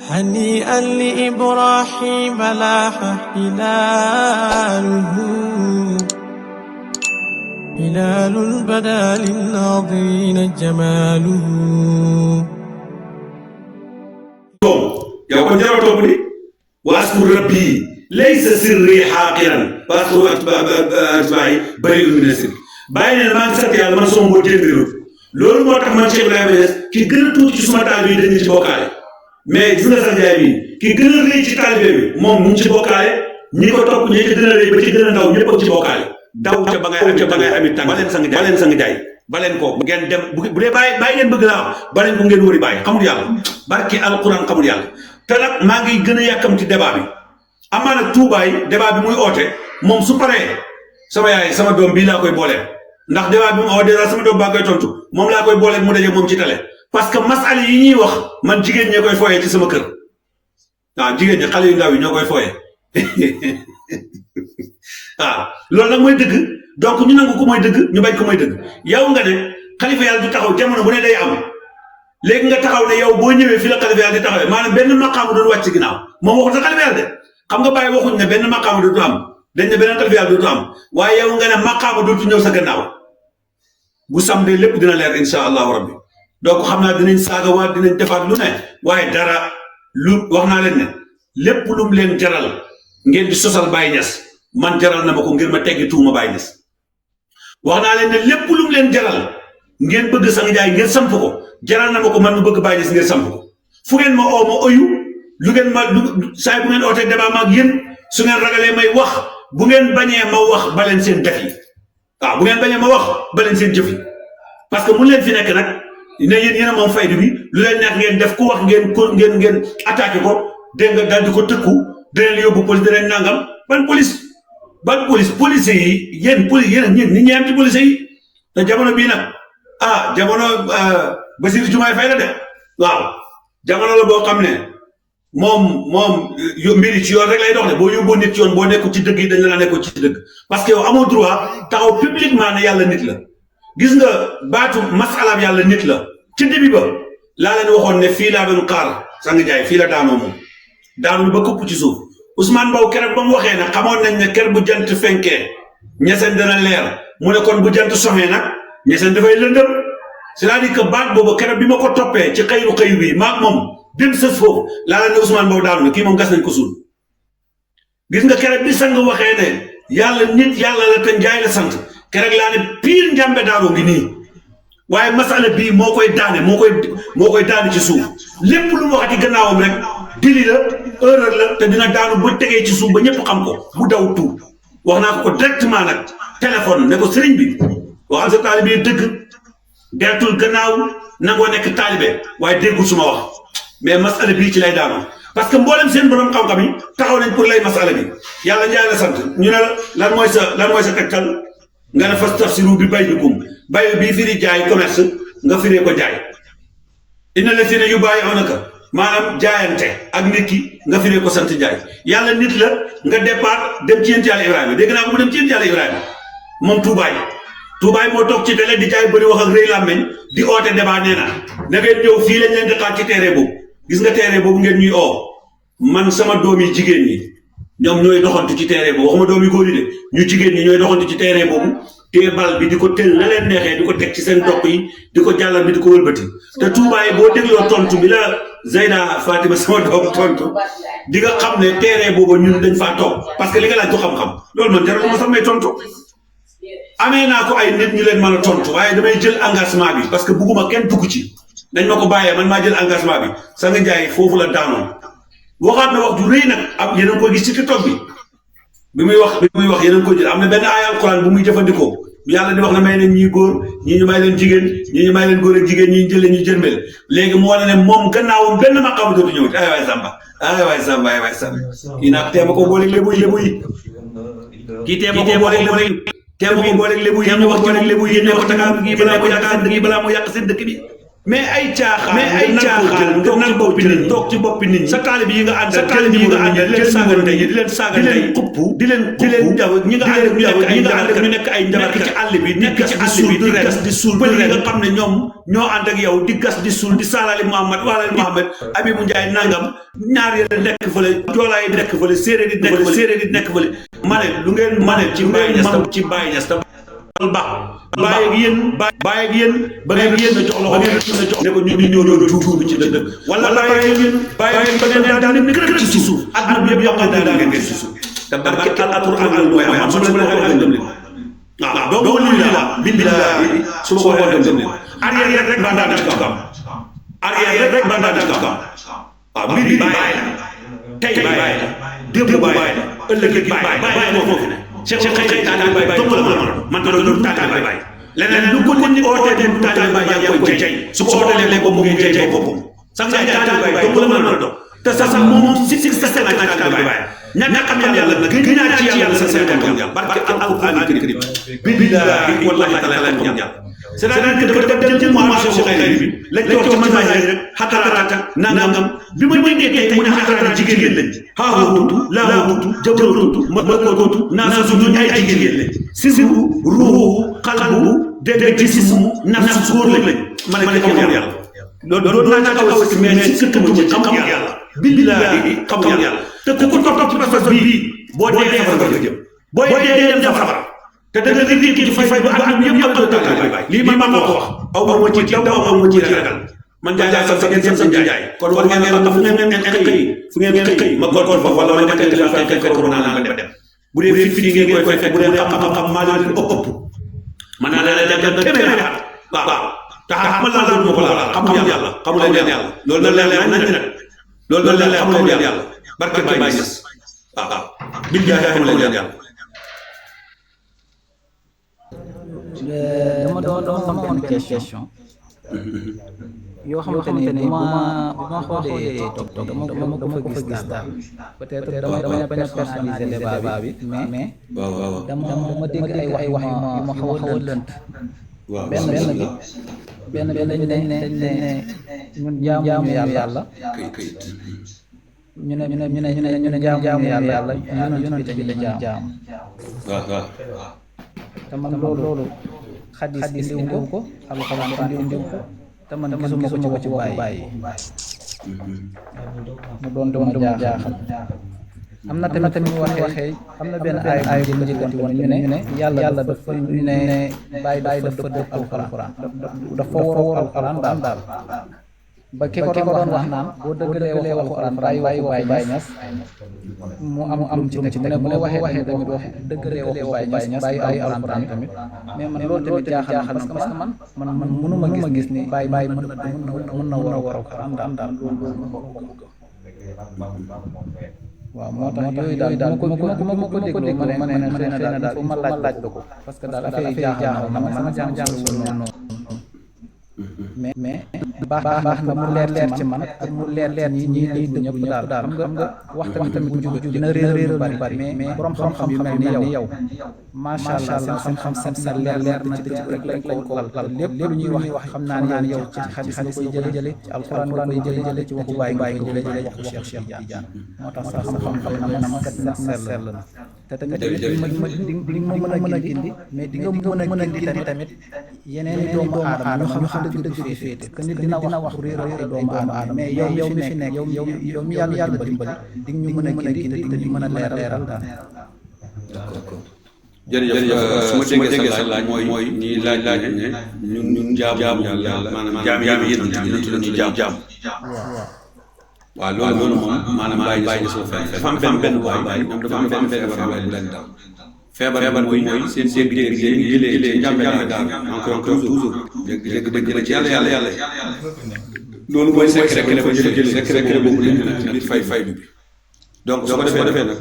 هنيئا لإبراهيم لاح هلاله هلال بدا للناظرين جماله. yow kon jaroo topp di waaskur rabbi laysa sirri xaaqiran waaskur atbaa'i bari'un mina sirri bàyyi ne maa ngi sant yàlla man sama mboo téeméeru loolu moo tax man Cheikh Ibrahima Niass ki gën a tuuti ci suma taalibe yi dañu ci bokkaale mais gis nga sax jaay bi ki gën a rëy ci taalibe bi moom mu ngi ci bokkaale ñi ko topp ñi ci gën a rëy ba ci gën a ndaw ñëpp ci bokkaale daw ca ba ngay amit tàng ba leen sang jaay ba leen ko ngeen dem bu dee bàyyi ngeen bëgg naa ba leen ko ngeen wëri bàyyi xamul yàlla barki alquran xamul yàlla. te nag maa ngi gën a yàkkamti débat bi amaa nag tuubaay débat bi muy oote moom su paree sama yaay sama doom bii laa koy booleel ndax débat bi mu oo dèjà sama doom baa koy tontu moom laa koy booleel mu daje moom ci télé parce que masala yi ñuy wax man jigéen ñee koy fooyee ci sama kër waaw jigéen ñi xale yu ndaw yi ñoo koy fooyee waaw loolu nag mooy dëgg donc ñu nangu ko mooy dëgg ñu bañ ko mooy dëgg yow nga ne xalifa yàlla du taxaw jamono bu ne day am léegi nga taxaw ne yow boo ñëwee fi la xalifa yàlla di taxawee maanaam benn maqaamu doon wàcc ci ginnaaw moom waxul sa xalifa yàlla de xam nga bàyyi waxuñ ne benn maqaamu dootu am dañ ne beneen xalifa yàlla dootu am waaye yow nga ne maqaamu dootu ñëw sa gannaaw bu samdee lépp dina leer insha allahu rabbi donc xam naa dinañ saagawaat dinañ defaat lu ne waaye dara lu wax naa leen ne lépp lu mu leen jaral ngeen di sosal Baye Niass man jaral na ma ko ngir ma teggi tuuma Baye Niass wax naa leen ne lépp lu mu leen jaral ngeen bëgg Sang Njaay ngeen samp ko jaral na ma ko man mu bëgg Baye Niass ngeen samp ko fu ngeen ma oo ma oyu lu ngeen ma saay bu ngeen ootee débat ma ak yéen su ngeen ragalee may wax bu ngeen bañee ma wax ba leen seen def yi waaw bu ngeen bañee ma wax ba leen seen jëf yi parce que mun leen fi nekk nag ne yéen a moom faydu bi lu leen neex ngeen def ku wax ngeen attaqué ko dégg nga daal di ko tëkku dinañ yóbbu police dinañ nangam ban police police yi yéen nit ñi am ci police yi te jamono bii nag jamono Bassirou Diomaye Faye la de waaw jamono la boo xam ne moom mbiri ci yoon rek lay dox de boo yóbboo nit ci yoon boo nekkul ci dëgg yi dañ la nekkul ci dëgg parce que yow amoo droit taxaw publiquement ne yàlla nit la gis nga baatu masalaam yàlla nit la ci début ba laa leen waxoon ne fii laa doon xaar Sang Njaay fii la daanoo moom daanul ba këpp ci suuf Ousmane Mbow keroog ba mu waxee ne xamoon nañ ne ker bu jant fenkee ñeseen dana leer mu ne kon bu jant soxee nag ñeseen dafay lëndëm c'est-à-dire que baat boobu keroog bi ma ko toppee ci xëyru bi maag moom dem sës foofu laa leen ne Ousmane Mbow daanu na kii moom gas nañ ko suul gis nga keroog bi sang waxee ne yàlla nit yàlla la te Njaay la sant keroog laa ne pire njàmbe daaroo ngi nii waaye masala bii moo koy daanu ci suuf lépp lu mu waxati gannaawam rek dili la erreur la te dina daanu ba tegee ci suuf ba ñëpp xam ko bu daw tuur wax naa ko directement nag téléphone ne ko sëriñ bi waxal sa taalibe dëgg deltul gannaaw nangoo nekk taalibe waaye déggul suma wax mais masala bii ci lay daanoo parce que mboolem seen borom xam-xam yi taxaw nañ pour lay masala bi yàlla Njaay la sant ñu ne lan mooy sa tegtal nga ne fastafsiru bi bay'ikum bay bii firi jaay commerce nga firee ko jaay inna llaziina yubaayi'uunaka maanaam jaayante ak nit ki nga firee ko sant jaay yàlla nit la nga départ dem ci yént yàlla Ibrahima dégg naa ko mu dem ci yént yàlla Ibrahima moom tuubaay moo toog ci télé di jaay bëri wax ak rëy làmmeñ di oote débat nee na ngeen ñëw fii lañ leen di xaar ci terrain boobu gis nga terrain boobu ngeen ñuy oo man sama doom yi jigéen ñi ñoom ñooy doxantu ci terrain boobu waxuma doom yi góor yi de ñu jigéen ñi ñooy doxantu ci terrain boobu téye bal bi di ko tël la leen neexee di ko teg ci seen doq yi di ko jàllal bi di ko wëlbati te tuubaay boo dégloo tontu bi la Zeyda Fatima sama doom tontu di nga xam ne terrain boobu ñun dañ faa toog parce que li nga laaj du xam-xam loolu man jarul ma sax may tontu amee naa ko ay nit ñu leen mën a tontu waaye damay jël engagement bi parce que bugguma kenn dugg ci dañ ma ko bàyyee man maa jël engagement bi Sang Njaay foofu la daanoon waxaat na wax ju rëy nag ab yéen a ngi koy gis ci TikTok bi muy wax yéen a ngi koy jël am na benn aaya alquran bu muy jëfandikoo yàlla di wax ne may leen ñii góor ñii ñu may leen jigéen ñii ñu may leen góor ak jigéen ñii ñu jëlee ñu jërmel léegi mu wane ne moom gannaawam benn maqaam dootu ñëw ay waay Samba kii nag teema ko booleeg lébu yi kii teema ko booleeg lébu yi ñu wax ci lébu yi ne ko Dakar gi balaa moo yàq seen dëkk bi mais ay caaxaan toog ci boppi nit ñi sa taalibe yi nga àndal di leen saagante di leen xupp di leen jaw ñi nga ànd ñu nekk ay njabar ci àll bi di gas di suul pël yi nga xam ne ñoom ñoo ànd ak yow di gas di suul di saalali Muhammad waalali Muhammad Abibou Ndiaye nangam ñaar yi nekk fële joolaay yi nekk fële séeréer yi nekk fële ma ne lu ngeen ma ne ci Baye Niass bàyyi ak yéen ba ngeen a jox loxo ne ko ñu ñoo doon tuubi ci dëgg wala bàyyi ak yéen ba ngeen daal di kër ci suuf àdduna bi yëpp yokk daal ngeen ci suuf te barke alquran mooy am su ma ko waxee dem leen waaw donc lii la billahi su ma ko waxee dem leen arrière rek ba daal ci kaw arrière rek ba daal ci kaw waaw mbir bi bàyyi la tey bàyyi la démb bàyyi la ëllëg bàyyi moo foofu ne Cheikh Xëy taalibe Baay dong la man ma doon taalibe Baay leneen lu ko nit ootee dem taalibe Baay yaa koy jay su ko ootelee ko mu ngi jay boppam sax taalibe Baay dong la mën a doon te sax moom si sa taalibe Baay ñàkk xam yàlla nag gën naa ci yàlla sa yàlla barke alquran karim billahi wallahi taala xam yàlla c'est-à-dire que dafa dem jël moment Cheikh Xëy bi lañ toog ci man rek xataraata nangam bi ma déggee tey mu ne xataraata jigéen lañ xaaxootu laawootu jawrootu malakootu naasu ñooñu ay jigéen lañ sirru ruuhu xalbu dégg jismu nafsu góor lañ ma ne xam yàlla loolu naa kaw si mais si këtuma ci xam yàlla billahi xam yàlla te ku ko topp ci pas bii boo dee safara nga jëm boo dee dem safara te da nga liggéey ci fay ba am yëpp am taalibe Baay lii ma ko wax aw ma ci daw aw ma ci ragal man jaay sa ngeen sa jaay kon war ngeen xam fu ngeen xëy ma góor fa wala ma nekk la fekk ko naa la dem bu dee fi ngeen koy fekk bu dee xam maa leen ëpp man naa la dem téeméer waaw te xam la mo ko la xam yàlla xamul leen yàlla loolu la leer nañ nag loolu la leer xamul leen yàlla barke Baay Ñas waaw billahi xamul leen yàlla dama amoon question yoo xamante ne bu ma xoolee toog dama ko fa gis daal peut-être damay bañ a personnaliser débat bi mais dama dégg ay wax yu ma xaw a lënt benn bi dañ ne ñun jaamu yàlla ñu ne jaamu yàlla yonent bi la jaam te man loolu xadis indiwu ko alxuraan indiwu ko te man gisuma ko ci bàyyi mu doon dama jaaxal am na tamit waxee am na benn ay bu njëkkati woon ñu ne yàlla dafa ñu ne bàyyi dafa dëpp alxuraan dafa war alxuraan daal ba ki ko doon wax naan boo dëggalee waxu alxuraan bàyyi waxu Baay Ñas mu am ci teg mu ne waxee tamit wax dëggalee waxu Baay Ñas bàyyi alxuraan tamit mais man loolu tamit jaaxal na parce que man mënuma gis ni bàyyi mën na war alxuraan daal waaw moo tax yooyu daal ma ko dégloo ma ne xëy na daal il faut ma laaj ko parce que daal affaire yi jaaxal na ma sama jaaxal noonu mais baax na mu leer ci man ak mu leer ñi dégg ñëpp daal xam nga wax tamit mu jóg dina réeral lu bari mais borom xam-xam yu mel ni yow macha allah seen xam-xam seen leer na ci rek lañ ko lal lépp lu ñuy wax xam naa ne yow ci xadis yi jële ci alxuraan koy jële ci waxu Baay jële waxu Cheikh Tidiane moo tax sax sa xam-xam na ma kat na sell na te tamit di ma mën a gindi mais di nga mën a gindi tamit yeneen i doomu aadama ñu xam dëgg féete que nit dina wax réer ay doomu aadama mais yow mi fi nekk yow mi yàlla dimbali di ñu mën a gindi te di mën a leeral daal. jërëjëf su ma déggee sa laaj mooy ñi laaj ne ñun jaamu yàlla maanaam jaam yéen ñu jaam waaw loolu moom maanaam bàyyi soo dafa am benn waay ñoom dafa am benn feebar bu leen dal feebar mooy seen dégg ñu jëlee ci jàmm yàlla daal encore toujours dégg la ci yàlla loolu mooy secret dafa secret boobu lañu nag ci biir fay bi donc su ko defee nag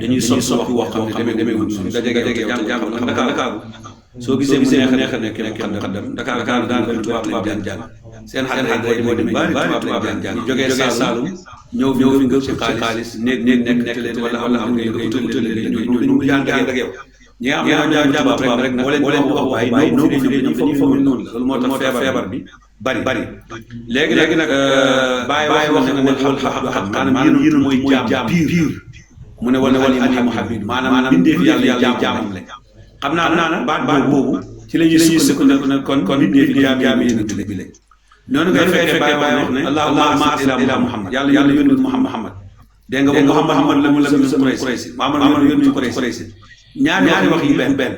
dañuy sos wax boo xam ne demee wut suñu dajege jàmm xam Dakar soo gisee mu neex a nekk xaddam Dakar daan bëri tubaab lañ jàng seen xale moo dem bari tubaab lañ jàng jógee Saalum ñëw fi nga ci xaalis nekk leen wala am nga utal leen ñu jàng ak yow ñi nga xam ne ñoo jàng rek nag boo leen wax bàyyi noo ko firee ñoom foog ñu noonu la loolu moo tax feebar bi bari léegi nag bàyyi wax na ne wal xam maanaam yéen mooy jaam pire mu ne wala alimu habib maanaam bindee fi yàlla jaamam lañ xam naa na baat boobu ci la ñuy sukkandiku ne kon bindee fi jaam yi bi lañ noonu ngay fekkee bàyyi wax ne allahumma arsil ila muhammad yàlla yónni muhammad dégg nga muhammad la mu Quraysh muhammad yónni Quraysh ñaari wax yi benn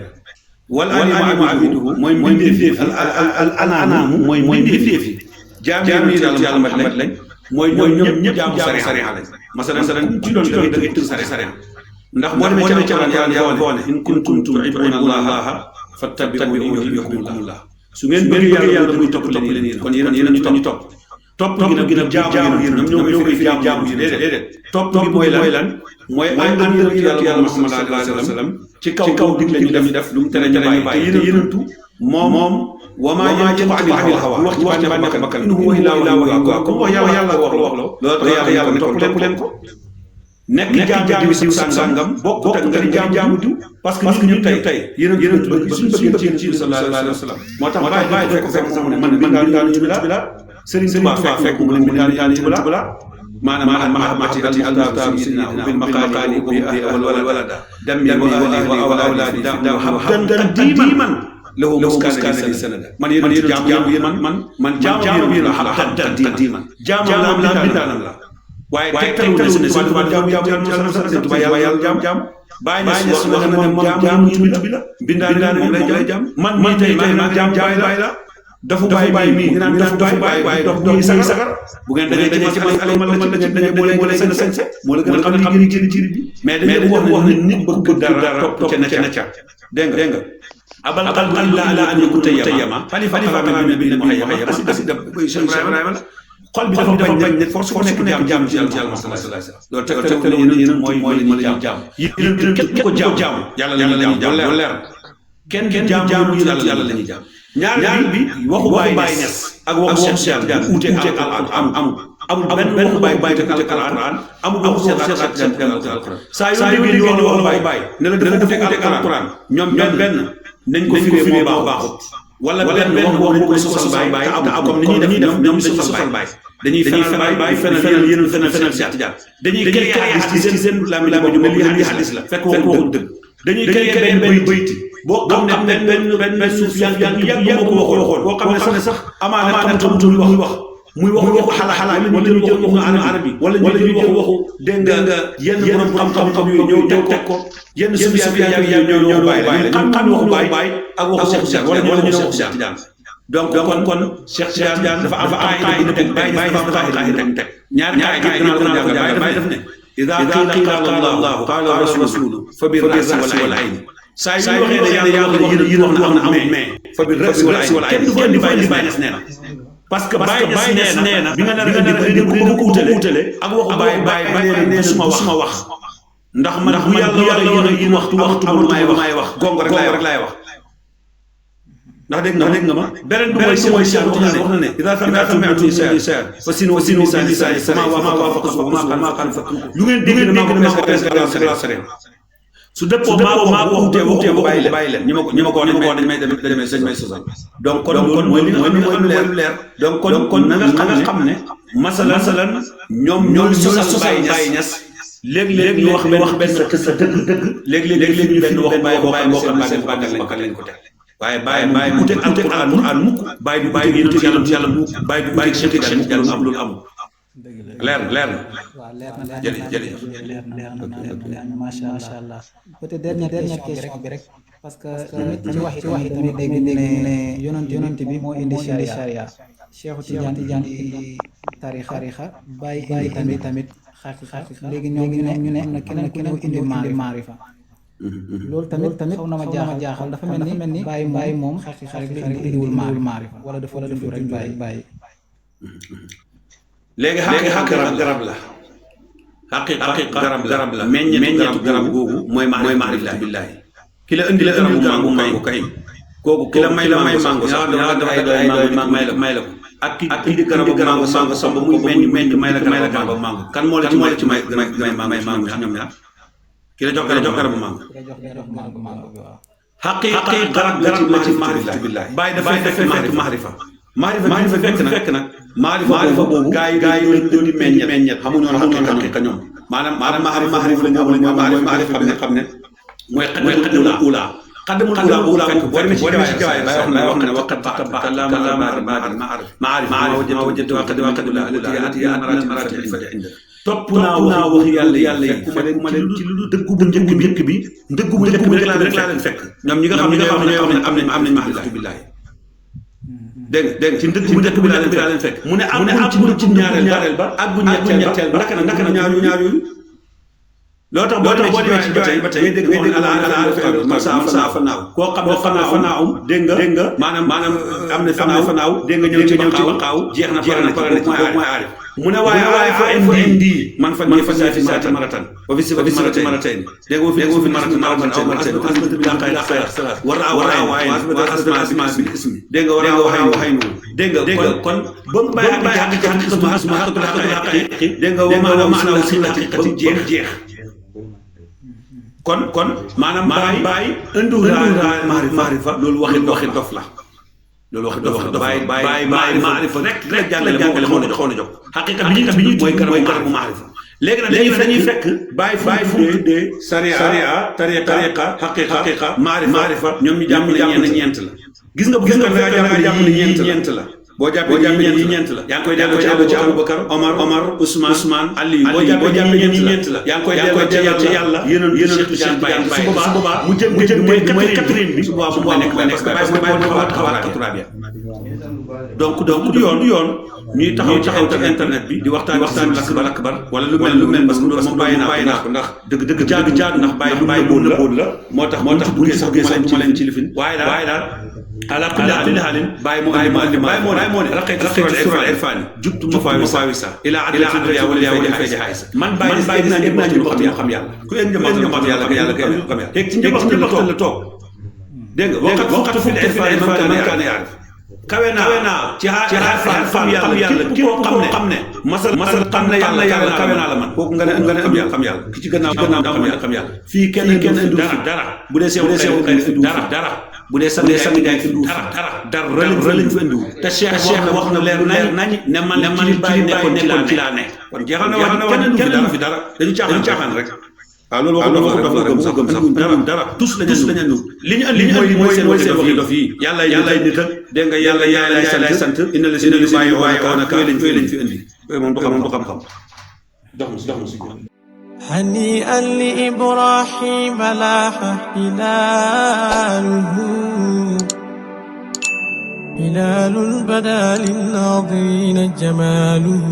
wal alimu abiduhu mooy bindee fi al anaamu mooy bindee fi jaam yi yàlla muhammad lañ mooy ñoom ñëpp jaamu sariya lañ masalan ci loolu da ngay tënk sariya ndax boo demee ci alquran yàlla ko ne in kuntum tuhibbuna allaha fattabi'uni yuhbibkumullah su ngeen bëgg yàlla muy topp leen kon yéen ñu topp gi nag jaamu yéen ñoom ñoo koy jaamu yi déedéet topp gi mooy lan mooy ànd ak yàlla Muhammad sallallahu alayhi wa sallam ci kaw digle ñu def lu mu tere ñu bàyyi te yéenantu moom wa maa yantiqu anil hawa wax ci bànneexu bakkan in huwa illaa wahyun yuuhaa comme wax yàlla wax loolu yàlla ne topp leen ko nekk jaamu diw sàngam bokk ak nga jaamu diw parce que ñun tey yéenantu suñu bëggee ci sallallahu alayhi wa sallam moo tax bàyyi fekk sax mu ne man daan ci bila Sëriñ Tuubaa fekk mu ne mu daan ci bila maanaam mahamati al-altaab sidina bil maqaali bi walada dammi wa awlaadi habdan diiman lahu muskaana sanada man yéen jaamu yéen man jaamu yéen la habdan diiman jaamu la bindaanam la waaye tegtalu ne Sëriñ Tuubaa jaamu yàlla jaam bàyyi na wax na ne moom jaamu yéen bi la bindaan moom lay jaam man mii tey maa jaam bàyyi la dafa bàyyi mii ñu naan dafa bàyyi dox muy sagar bu ngeen dajee ci man la ci dañu boole gën a sañse moo la gën a xam ni gën ci bi mais dañu wax ne nit bëgg dara topp ca na ca dégg nga abal qalbi la an yakuna tayyama xalifa bi ne muhayyama asida Cheikh Ibrahima la xol bi dafa bañ ne force ku nekk jaam ci yàlla loolu tegtal yéen mooy li jaam yéen képp ko jaam yàlla la ñuy jaam leer kenn jaam yàlla la ñuy jaam ñaar bi waxu Baay Ñas ak waxu Cheikh Tidiane uute ak amul benn waxu Baay te ak alquran amul waxu Cheikh Tidiane te ak alquran saa yoo déggee ñu wax Baay ne la dafa uute ak alquran ñoom benn nañ ko firee moo baaxut wala benn wax ko sosal Baay te am comme ni ñuy def ñoom dañuy sosal Baay dañuy fenal Baay fenal yéen fenal Cheikh Tidiane dañuy créer hadis ci seen lami la ñu mel li hadis la fekk waxul dëgg dañuy créer benn bayti boo xam ne benn suuf yàgg moo ko waxoon boo xam ne sax amaana xamutul muy waxu xalaat wala ñu jël waxu arabi wala ñu jël waxu dégg nga yenn borom xam-xam yooyu ñëw teg ko yenn suuf yàgg ñoo bàyyi xam waxu Baay ak waxu Cheikh wala ñu waxu Cheikh Tidiane donc kon Cheikh Tidiane dafa am qaayida bu teg Baay dafa am qaayida bu teg ñaari qaayida ko jàng Baay daf ne idaa qiila Allahu qaala rasuluhu fa bi ra'si wal ayni saa yu waxee ne yàlla yéen wax na amul mais fa bi rësi wala kenn du ko indi Baay Ñas nee na parce que Baay Ñas nee na bi nga nar a indi ko utale ak waxu Baay nee na suma wax ndax man bu yàlla wax yéen waxtu amul may wax gong rek laay wax ndax dégg nga ma beneen bi mooy Cheikh wax na ne idaa sami'tum shay'an fa sinu lisaani maa waafaqa wa maa xaalafa lu ngeen dégg na maa ko su dëppoo maa ko wutee bàyyi leen ñi ma ko wax dañ may sosal donc kon mooy li lu leer donc kon na nga xam ne masalan ñoom ñoo sosal Baay Ñas léeg-léeg ñu wax benn sa dëgg léeg-léeg ñu benn wax Baay boo xam ne seen bakkan lañ ko teg waaye Baay ute alquran mukk Baay du yàlla mukk Baay du Cheikh Tidiane am loolu amul leer na waaw leer na jërëjëf leer na macha allah peut-être dernière question bi rek parce que tamit ci waxi tamit dégg ne yonent bi moo indi charia Cheikh Tidiane indi tarixa Baay indi tamit xaqiqa léegi ñoo ñu ne am na keneen ku indi maarifa loolu tamit xaw na ma jaaxal dafa mel ni Baay moom xaqiqa rek indiwul maarifa wala dafa rek Baay léegi xaqiqa garab la xaqiqa garab la meññeetu garab googu mooy maarifa billaahi ki la indi la garabu mango kay kooku ki la may mango sax dama ay doy may la ko ak ki indi garabu mango sax ba muy meññ may la garabu mango kan moo la ci may mango ñoom ñaar ki la jox garabu mango xaqi garab la ci maarifa billahi bàyyi dafay fekk maarifa fekk nag maarifa boobu gaa yi doon di meññet xamuñu woon xaqiqa ñoom maanaam maarifa la ñu xamul maarifa xam ne mooy xaddamul ula xaddamul ula fekk boo demee ci jawaay wax na ne waqat kallama maarif ma wajjatu waqat ula allati ya anarati fa inda topp naa wax yàlla yi fekkuma leen ci lu dëggu bu njëkk bi rek laa leen fekk ñoom ñi nga xam ne am nañ maarifatu billahi dégg ci ndëgg bu njëkk bi laa leen fekk mu ne àggul ci ñaareel ba àggul ñetteel ba naka na ñaar yooyu loo tax boo demee ci ba tey dégg nga fa naaw koo xam ne fanaaw dégg nga maanaam am na fanaaw dégg nga ñëw ci waqaaw jeex na pare na mooy aarif mu ne waaye fa indi man fa saati maratan wa fi sifati maratayn dégg nga fi maratan asbata bi xayr wara waaye asma bil ismi dégg nga wara waxay dégg nga kon ba mu bàyyi ak asma dégg nga wa maana haqiqati jeex kon maanaam bàyyi indiwul maarifa loolu waxi dof la loolu waxi dof la bàyyi maarifa rek jàngale moo taxoon a jóg xaqiqa bi ñuy mooy garabu maarifa léegi nag dañuy fekk bàyyi fu mu tuddee sariya tariqa xaqiqa maarifa ñoom ñu jàpp ne ñeent la gis nga jàpp ne ñeent la boo jàppee ñi ñeent la yaa ngi koy delloo ci Abubakar Omar Ousmane Aliou boo jàppee ñi ñeent la yaa ngi koy delloo ci yàlla yéneen Cheikh Tidiane Baye su boobaa mu jëm mooy quatrième bi su boobaa mooy nekk parce que Baye mooy taxawaat turaabiya donc du yoon ñuy taxaw ci internet bi di waxtaan lakbar wala lu mel parce que loolu moom bàyyi naa ko ndax dëgg jaadu ndax Baye nëbboon la moo tax buggee sax du ma leen ci lifin waaye daal ala kulli haalin Baye moo ne raqaytu sura irfani jubtu mafawisa ila adlati dunya wal faydi haysa man Baye naa ñu wax xam yàlla ku en njabootam yàlla xam yàlla teg ci njabootam la toog dégg nga waxatu fi irfani man kaana yaarif kawe naa ci xam yàlla képp koo xam ne masal xam ne yàlla kawe naa la man kooku nga ne xam yàlla ki ci gannaaw xam yàlla fii kenn indi dara bu dee sew dara bu dee sang jaay fi dara lañ fi indiwul te Cheikh wax na leer nañ ne man ci Baye nekkoon ci laa ne kon jeexal na wax kenn fi dara dañu caaxaan rek waaw loolu wax dafa gëm sax dara tous lañu li ñu andi mooy seen waxi dof yi yàlla nit ak dégg nga yàlla lay sant inna la si bàyyi waaye woon ak lañ fi indi moom du xam-xam dox na si هنيئا لإبراهيم لاح هلال بدا للناظرين جماله